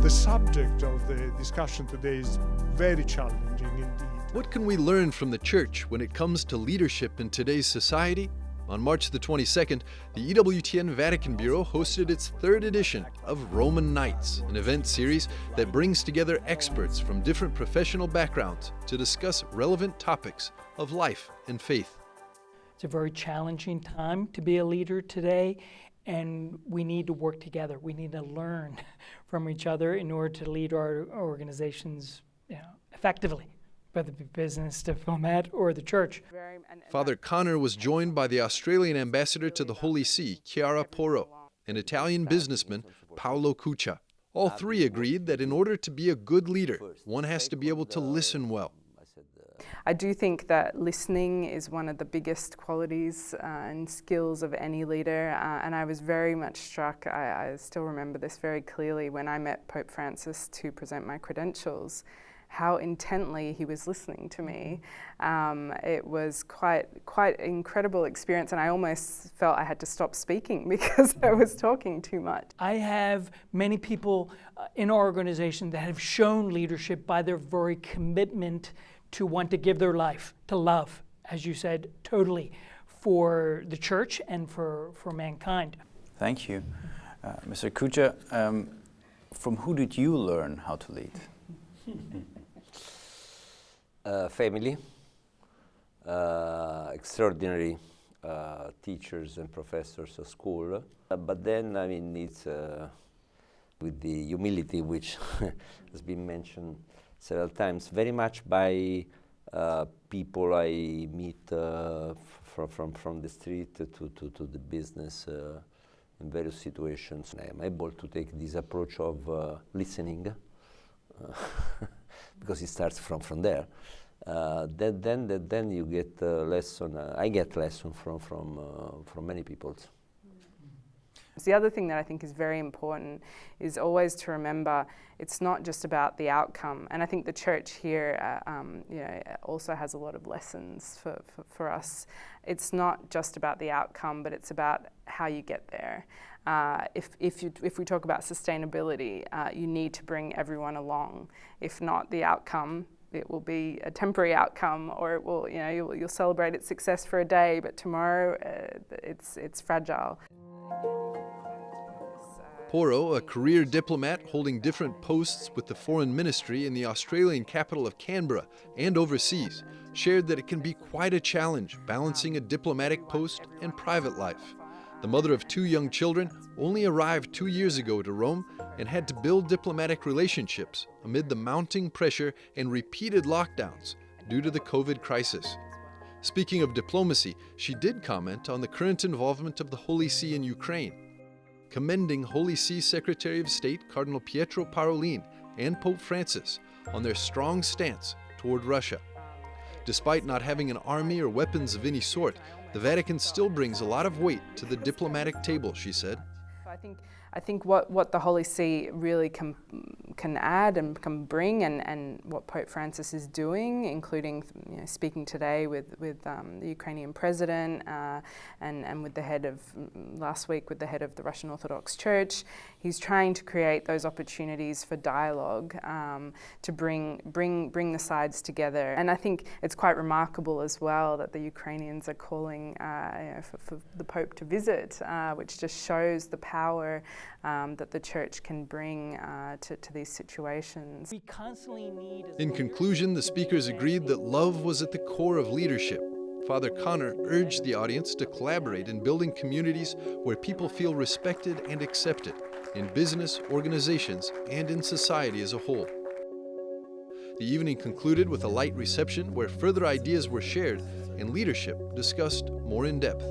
The subject of the discussion today is very challenging indeed. What can we learn from the Church when it comes to leadership in today's society? On March the 22nd, the EWTN Vatican Bureau hosted its third edition of Roman Nights, an event series that brings together experts from different professional backgrounds to discuss relevant topics of life and faith. It's a very challenging time to be a leader today, and we need to work together. We need to learn from each other in order to lead our organizations, effectively, whether it be business, diplomat, or the church. Father Connor was joined by the Australian ambassador to the Holy See, Chiara Porro, and Italian businessman, Paolo Cuccia. All three agreed that in order to be a good leader, one has to be able to listen well. I do think that listening is one of the biggest qualities and skills of any leader, and I was very much struck, I still remember this very clearly, when I met Pope Francis to present my credentials, how intently he was listening to me. It was quite an incredible experience, and I almost felt I had to stop speaking because I was talking too much. I have many people in our organization that have shown leadership by their very commitment to want to give their life to love, as you said, totally, for the church and for mankind. Thank you. Mr. Cuccia, from who did you learn how to lead? Family, extraordinary teachers and professors at school. But then, it's with the humility which has been mentioned several times, very much by people I meet from the street to the business in various situations. I am able to take this approach of listening because it starts from there. Then you get lesson. I get lesson from many people. The other thing that I think is very important is always to remember it's not just about the outcome, and I think the church here also has a lot of lessons for us. It's not just about the outcome, but it's about how you get there. If we talk about sustainability, you need to bring everyone along. If not, the outcome, it will be a temporary outcome, or it will, you'll celebrate its success for a day, but tomorrow it's fragile. Porro, a career diplomat holding different posts with the foreign ministry in the Australian capital of Canberra and overseas, shared that it can be quite a challenge balancing a diplomatic post and private life. The mother of 2 young children only arrived 2 years ago to Rome and had to build diplomatic relationships amid the mounting pressure and repeated lockdowns due to the COVID crisis. Speaking of diplomacy, she did comment on the current involvement of the Holy See in Ukraine, commending Holy See Secretary of State Cardinal Pietro Parolin and Pope Francis on their strong stance toward Russia. Despite not having an army or weapons of any sort, the Vatican still brings a lot of weight to the diplomatic table, she said. I think what the Holy See really can add and can bring, and what Pope Francis is doing, including speaking today with the Ukrainian president and with the head of last week with the head of the Russian Orthodox Church, he's trying to create those opportunities for dialogue to bring the sides together. And I think it's quite remarkable as well that the Ukrainians are calling for the Pope to visit, which just shows the power that the church can bring to these situations. We constantly need. In conclusion, the speakers agreed that love was at the core of leadership. Father Connor urged the audience to collaborate in building communities where people feel respected and accepted, in business, organizations, and in society as a whole. The evening concluded with a light reception where further ideas were shared and leadership discussed more in depth.